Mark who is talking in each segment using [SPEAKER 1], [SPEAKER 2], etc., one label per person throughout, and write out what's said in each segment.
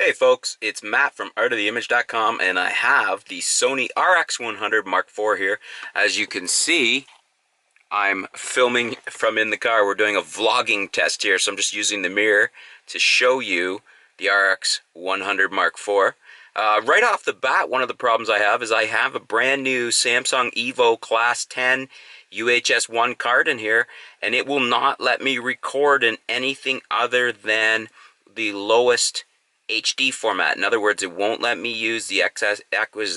[SPEAKER 1] Hey folks, it's Matt from artoftheimage.com and I have the Sony RX100 Mark IV here. As you can see, I'm filming from in the car. We're doing a vlogging test here, so I'm just using the mirror to show you the RX100 Mark IV. Right off the bat, one of the problems I have is I have a brand new Samsung Evo Class 10 UHS-1 card in here, and it will not let me record in anything other than the lowest HD format. In other words, it won't let me use the XAVCS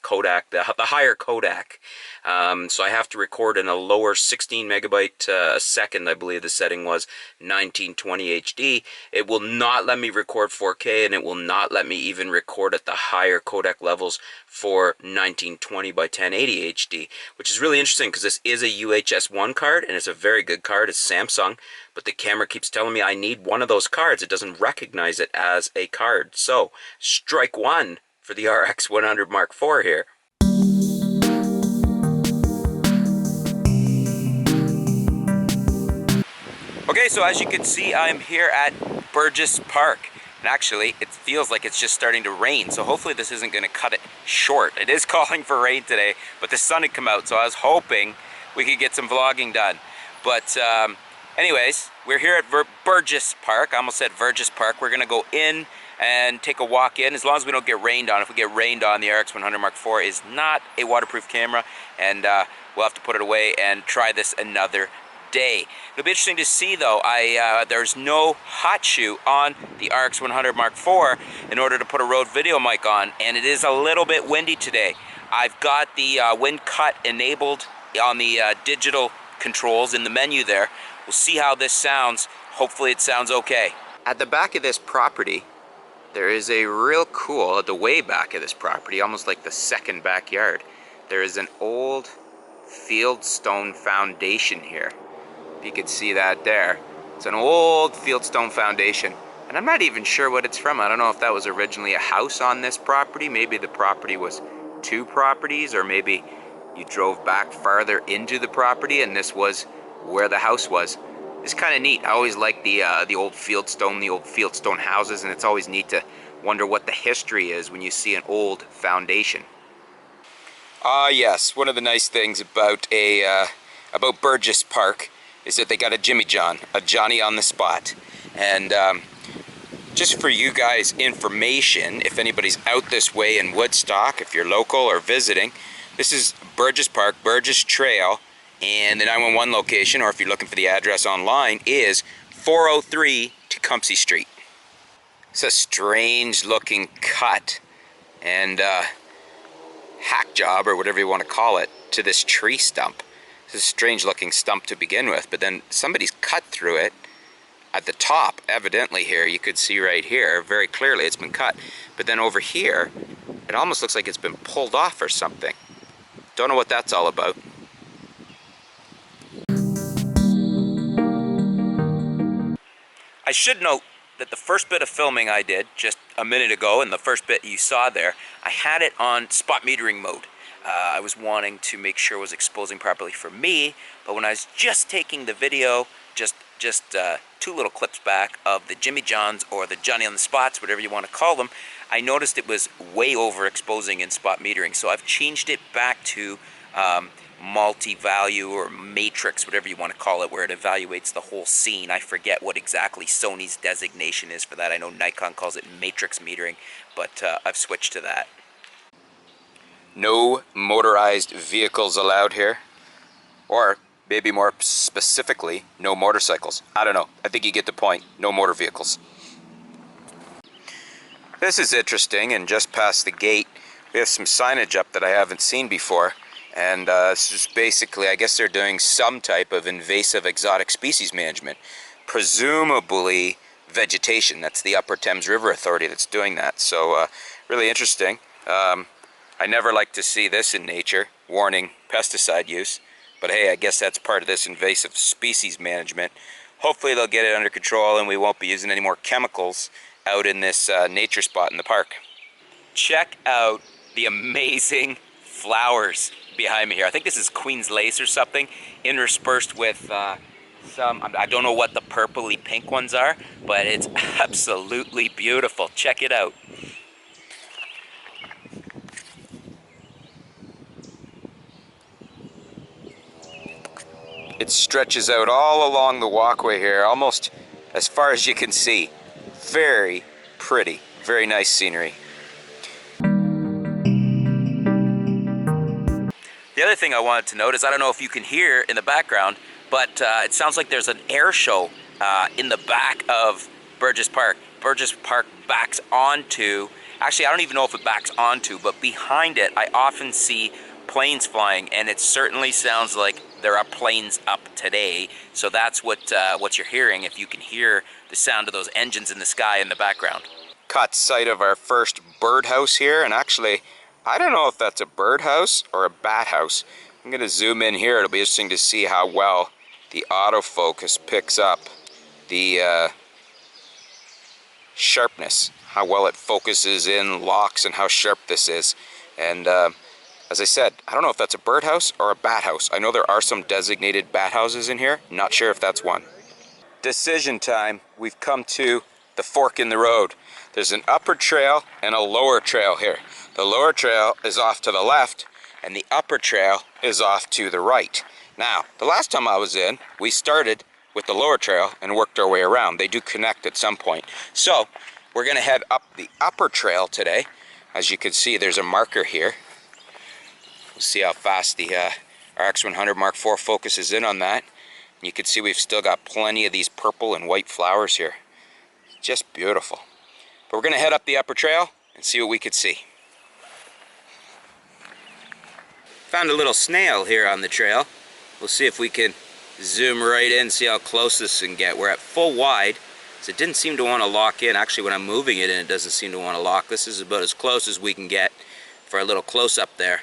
[SPEAKER 1] Kodak, the higher Kodak. So I have to record in a lower 16 megabyte a second, I believe the setting was, 1920 HD. It will not let me record 4K, and it will not let me even record at the higher Kodak levels for 1920 by 1080 HD, which is really interesting because this is a UHS-1 card, and it's a very good card. It's Samsung, but the camera keeps telling me I need one of those cards. It doesn't recognize it as a card. So, strike one for the RX100 Mark IV here. Okay, so as you can see, I'm here at Burgess Park. And actually, it feels like it's just starting to rain, so hopefully this isn't going to cut it short. It is calling for rain today, but the sun had come out, so I was hoping we could get some vlogging done. But anyways, we're here at Burgess Park. I almost said Burgess Park. We're going to go in and take a walk in, as long as we don't get rained on. If we get rained on, the RX100 Mark IV is not a waterproof camera, and we'll have to put it away and try this another day. It'll be interesting to see though. There's no hot shoe on the RX100 Mark IV in order to put a Rode video mic on, and it is a little bit windy today. I've got the wind cut enabled on the digital controls in the menu there. We'll see how this sounds. Hopefully it sounds okay. At the back of this property, there is a real cool, at the way back of this property, almost like the second backyard, there is an old fieldstone foundation here. You can see that there. It's an old fieldstone foundation, and I'm not even sure what it's from. I don't know if that was originally a house on this property. Maybe the property was two properties, or maybe you drove back farther into the property and this was where the house was. It's kind of neat. I always like the old fieldstone houses, and it's always neat to wonder what the history is when you see an old foundation. Yes, one of the nice things about Burgess Park is that they got a Jimmy John, a Johnny on the spot. And just for you guys information, if anybody's out this way in Woodstock, if you're local or visiting, this is Burgess Park, Burgess Trail, and the 911 location, or if you're looking for the address online, is 403 Tecumseh Street. It's a strange looking cut and hack job, or whatever you want to call it, to this tree stump. It's a strange looking stump to begin with, but then somebody's cut through it at the top, evidently here. You could see right here, very clearly it's been cut. But then over here, it almost looks like it's been pulled off or something. Don't know what that's all about. I should note that the first bit of filming I did just a minute ago, and the first bit you saw there, I had it on spot metering mode. I was wanting to make sure it was exposing properly for me, but when I was just taking the video, just two little clips back of the Jimmy Johns, or the Johnny on the spots, whatever you want to call them, I noticed it was way overexposing in spot metering. So I've changed it back to multi-value or matrix, whatever you want to call it, where it evaluates the whole scene. I forget what exactly Sony's designation is for that. I know Nikon calls it matrix metering, but I've switched to that. No motorized vehicles allowed here, or maybe more specifically, no motorcycles. I don't know. I think you get the point. No motor vehicles. This is interesting, and just past the gate, we have some signage up that I haven't seen before. And it's just basically, I guess they're doing some type of invasive exotic species management. Presumably vegetation. That's the Upper Thames River Authority that's doing that. So really interesting. I never like to see this in nature, warning pesticide use. But hey, I guess that's part of this invasive species management. Hopefully they'll get it under control and we won't be using any more chemicals out in this nature spot in the park. Check out the amazing flowers behind me here. I think this is Queen's Lace or something, interspersed with I don't know what the purpley pink ones are, but it's absolutely beautiful. Check it out. It stretches out all along the walkway here, almost as far as you can see. Very pretty, very nice scenery. The other thing I wanted to note is, I don't know if you can hear in the background, but it sounds like there's an air show in the back of Burgess Park. Burgess Park backs onto, actually I don't even know if it backs onto, but behind it I often see planes flying, and it certainly sounds like there are planes up today. So that's what you're hearing, if you can hear the sound of those engines in the sky in the background. Caught sight of our first birdhouse here, and actually I don't know if that's a birdhouse or a bat house. I'm going to zoom in here. It'll be interesting to see how well the autofocus picks up the sharpness, how well it focuses in, locks, and how sharp this is. And as I said, I don't know if that's a birdhouse or a bat house. I know there are some designated bat houses in here. Not sure if that's one. Decision time. We've come to the fork in the road. There's an upper trail and a lower trail here. The lower trail is off to the left, and the upper trail is off to the right. Now, the last time I was in, we started with the lower trail and worked our way around. They do connect at some point. So, we're gonna head up the upper trail today. As you can see, there's a marker here. We'll see how fast the RX100 Mark IV focuses in on that. You can see we've still got plenty of these purple and white flowers here. Just beautiful. But we're gonna head up the upper trail and see what we could see. Found a little snail here on the trail. We'll see if we can zoom right in, see how close this can get. We're at full wide, so it didn't seem to want to lock in. Actually, when I'm moving it in, it doesn't seem to want to lock. This is about as close as we can get for a little close-up there.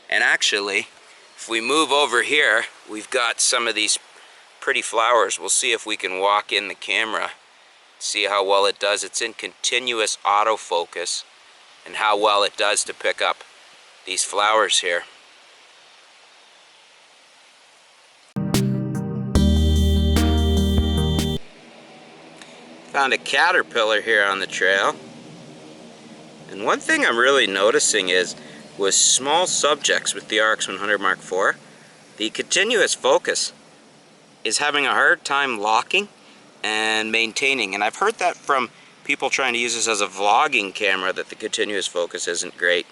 [SPEAKER 1] And actually, if we move over here, we've got some of these pretty flowers. We'll see if we can walk in the camera, see how well it does. It's in continuous autofocus, and how well it does to pick up these flowers here. Found a caterpillar here on the trail. And one thing I'm really noticing is, with small subjects with the RX100 Mark IV, the continuous focus is having a hard time locking and maintaining. And I've heard that from people trying to use this as a vlogging camera, that the continuous focus isn't great.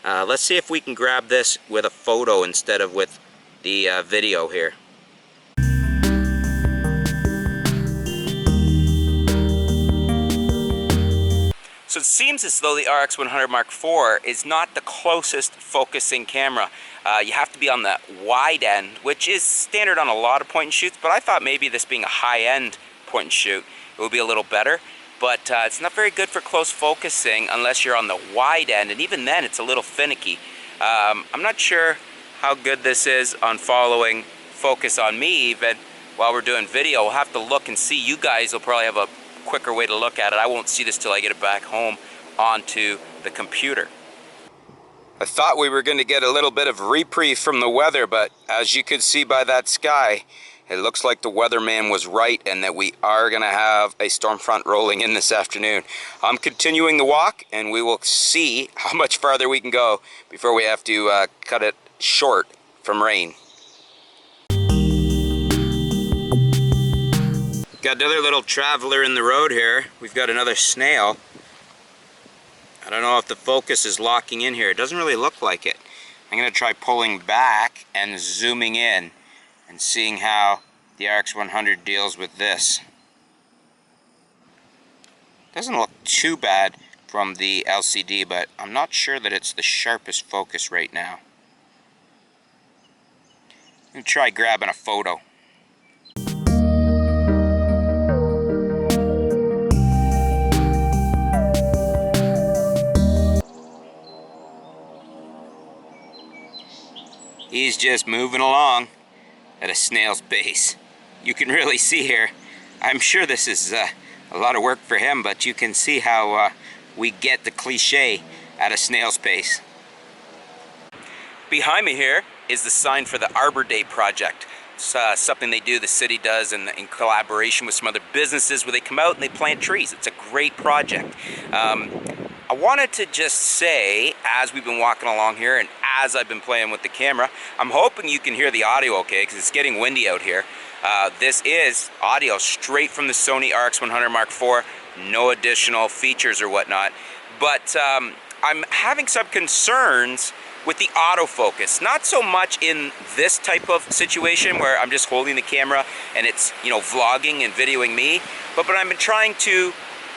[SPEAKER 1] Let's see if we can grab this with a photo instead of with the video here. So it seems as though the RX100 Mark IV is not the closest focusing camera. You have to be on the wide end, which is standard on a lot of point and shoots, but I thought maybe this being a high-end point and shoot, it would be a little better. But it's not very good for close focusing unless you're on the wide end, and even then it's a little finicky. I'm not sure how good this is on following focus on me even while we're doing video. We'll have to look and see. You guys will probably have a quicker way to look at it. I won't see this till I get it back home onto the computer. I thought we were going to get a little bit of reprieve from the weather, but as you could see by that sky, it looks like the weatherman was right, and that we are going to have a storm front rolling in this afternoon. I'm continuing the walk, and we will see how much farther we can go before we have to cut it short from rain. Got another little traveler in the road here. We've got another snail. I don't know if the focus is locking in here. It doesn't really look like it. I'm going to try pulling back and zooming in and seeing how the RX100 deals with this. Doesn't look too bad from the LCD, but I'm not sure that it's the sharpest focus right now. I'm going to try grabbing a photo. He's just moving along at a snail's pace. You can really see here, I'm sure this is a lot of work for him, but you can see how we get the cliche at a snail's pace. Behind me here is the sign for the Arbor Day project. It's something they do, the city does, in collaboration with some other businesses, where they come out and they plant trees. It's a great project. I wanted to just say, as we've been walking along here and as I've been playing with the camera, I'm hoping you can hear the audio okay, because it's getting windy out here. This is audio straight from the Sony RX100 Mark IV, no additional features or whatnot. But I'm having some concerns with the autofocus. Not so much in this type of situation where I'm just holding the camera and it's, you know, vlogging and videoing me, but I've been trying to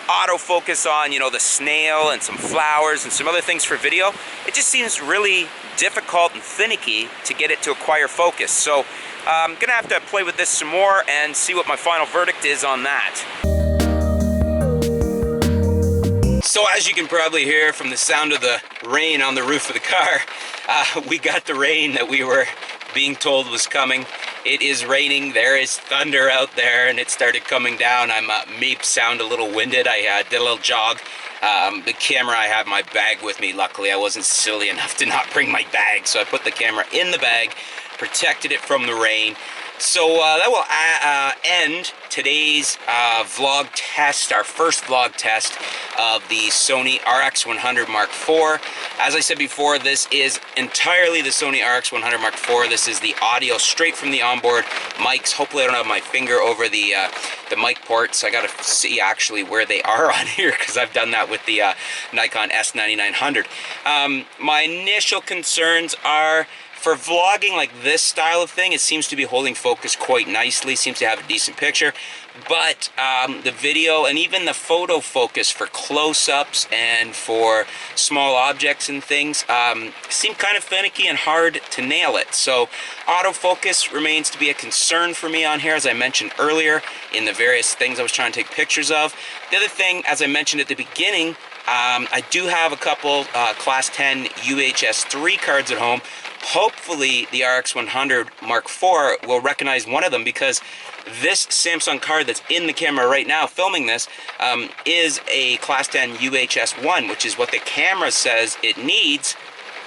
[SPEAKER 1] autofocus on, you know, the snail and some flowers and some other things for video. It just seems really difficult and finicky to get it to acquire focus. So I'm gonna have to play with this some more and see what my final verdict is on that. So as you can probably hear from the sound of the rain on the roof of the car, we got the rain that we were being told was coming. It is raining, there is thunder out there, and it started coming down. I'm may sound a little winded. I did a little jog. The camera, I have my bag with me. Luckily, I wasn't silly enough to not bring my bag, so I put the camera in the bag, protected it from the rain. So that will end today's vlog test, our first vlog test of the Sony RX100 Mark IV. As I said before, this is entirely the Sony RX100 Mark IV. This is the audio straight from the onboard mics. Hopefully I don't have my finger over the mic ports. I gotta see actually where they are on here, because I've done that with the Nikon S9900. My initial concerns are, for vlogging like this style of thing, it seems to be holding focus quite nicely, seems to have a decent picture, but the video and even the photo focus for close-ups and for small objects and things seem kind of finicky and hard to nail it. So autofocus remains to be a concern for me on here, as I mentioned earlier in the various things I was trying to take pictures of. The other thing, as I mentioned at the beginning, I do have a couple Class 10 UHS-3 cards at home. Hopefully the RX100 Mark IV will recognize one of them, because this Samsung card that's in the camera right now filming this is a Class 10 UHS-1, which is what the camera says it needs,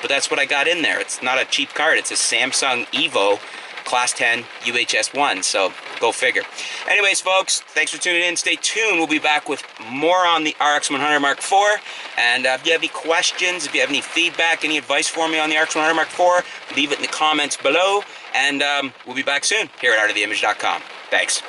[SPEAKER 1] but that's what I got in there. It's not a cheap card, it's a Samsung Evo Class 10 UHS-1, so go figure. Anyways, folks, thanks for tuning in. Stay tuned. We'll be back with more on the RX100 Mark IV. And if you have any questions, if you have any feedback, any advice for me on the RX100 Mark IV, leave it in the comments below. And we'll be back soon here at artoftheimage.com. Thanks.